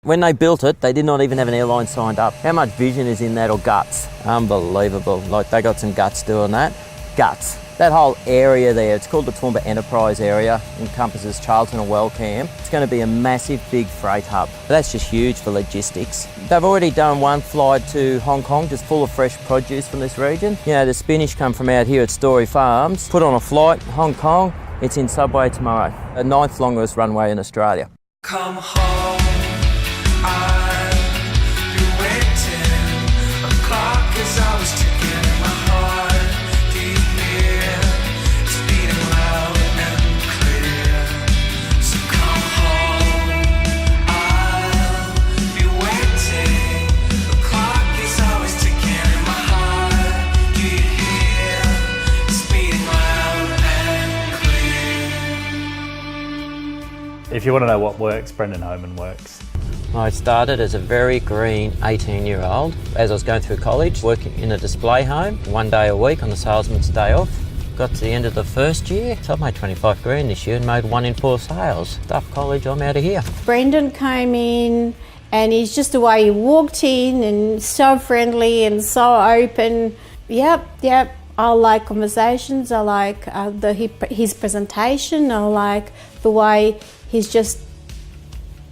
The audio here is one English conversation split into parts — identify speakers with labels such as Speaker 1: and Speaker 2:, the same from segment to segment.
Speaker 1: When they built it, they did not even have an airline signed up. How much vision is in that, or guts? Unbelievable. Like, they got some guts doing that. Guts. That whole area there, it's called the Toowoomba Enterprise Area, encompasses Charlton and Wellcamp. It's going to be a massive big freight hub. That's just huge for logistics. They've already done one flight to Hong Kong, just full of fresh produce from this region. You know, the spinach come from out here at Story Farms, put on a flight, Hong Kong, it's in Subway tomorrow. The 9th longest runway in Australia.
Speaker 2: Come home, I've been waiting. The clock is always ticking in my heart. Do you hear? It's beating loud and clear. So come home, I'll be waiting. The clock is always ticking in my heart. Do you hear? It's beating loud and clear.
Speaker 3: If you want to know what works, Brendan Homan works.
Speaker 1: I started as a very green 18-year-old. As I was going through college, working in a display home, 1 day a week on the salesman's day off. Got to the end of the first year, so I made 25 grand this year and made 1 in 4 sales. Stuff college, I'm out of here.
Speaker 4: Brendan came in and he's just the way he walked in and so friendly and so open. Yep. I like conversations, I like his presentation, I like the way he's just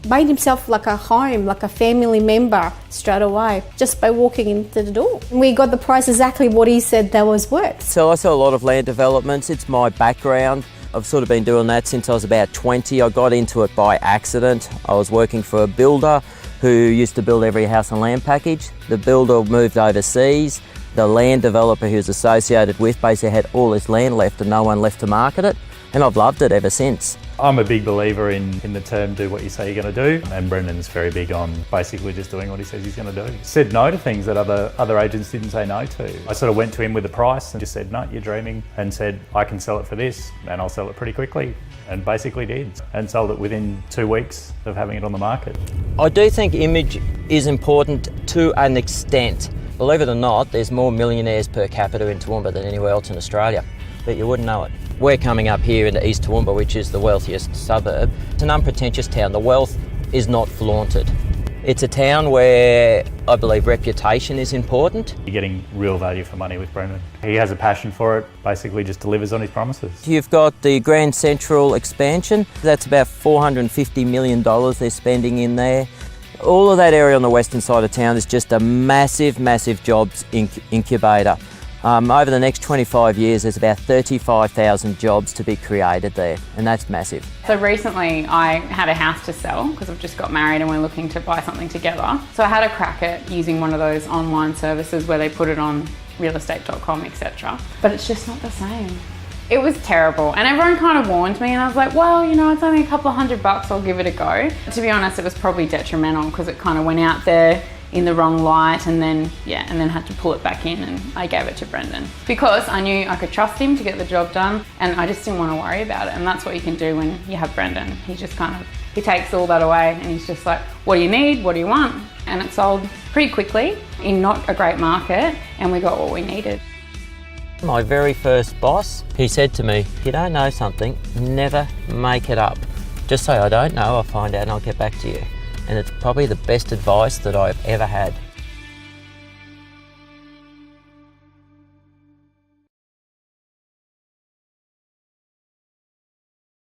Speaker 4: made himself like a home, like a family member straight away, just by walking into the door. We got the price exactly what he said that was worth.
Speaker 1: So I sell a lot of land developments. It's my background. I've sort of been doing that since I was about 20. I got into it by accident. I was working for a builder who used to build every house and land package. The builder moved overseas. The land developer he was associated with basically had all his land left and no one left to market it. And I've loved it ever since.
Speaker 3: I'm a big believer in the term do what you say you're going to do, and Brendan's very big on basically just doing what he says he's going to do. Said no to things that other agents didn't say no to. I sort of went to him with the price and just said, no, you're dreaming, and said, I can sell it for this and I'll sell it pretty quickly, and basically did, and sold it within 2 weeks of having it on the market.
Speaker 1: I do think image is important to an extent. Believe it or not, there's more millionaires per capita in Toowoomba than anywhere else in Australia, but you wouldn't know it. We're coming up here into East Toowoomba, which is the wealthiest suburb. It's an unpretentious town. The wealth is not flaunted. It's a town where I believe reputation is important.
Speaker 3: You're getting real value for money with Brendan. He has a passion for it, basically just delivers on his promises.
Speaker 1: You've got the Grand Central expansion. That's about $450 million they're spending in there. All of that area on the western side of town is just a massive, massive jobs incubator. Over the next 25 years, there's about 35,000 jobs to be created there, and that's massive.
Speaker 5: So recently I had a house to sell because I've just got married and we're looking to buy something together. So I had a crack at using one of those online services where they put it on realestate.com, etc. But it's just not the same. It was terrible, and everyone kind of warned me, and I was like, well, you know, it's only a couple of $100, I'll give it a go. To be honest, it was probably detrimental because it kind of went out there in the wrong light, and then had to pull it back in, and I gave it to Brendan because I knew I could trust him to get the job done, and I just didn't want to worry about it. And that's what you can do when you have Brendan. He just he takes all that away, and he's just like, what do you need? What do you want? And it sold pretty quickly in not a great market, and we got what we needed.
Speaker 1: My very first boss, he said to me, if you don't know something, never make it up. Just say I don't know, I'll find out and I'll get back to you. And it's probably the best advice that I've ever had.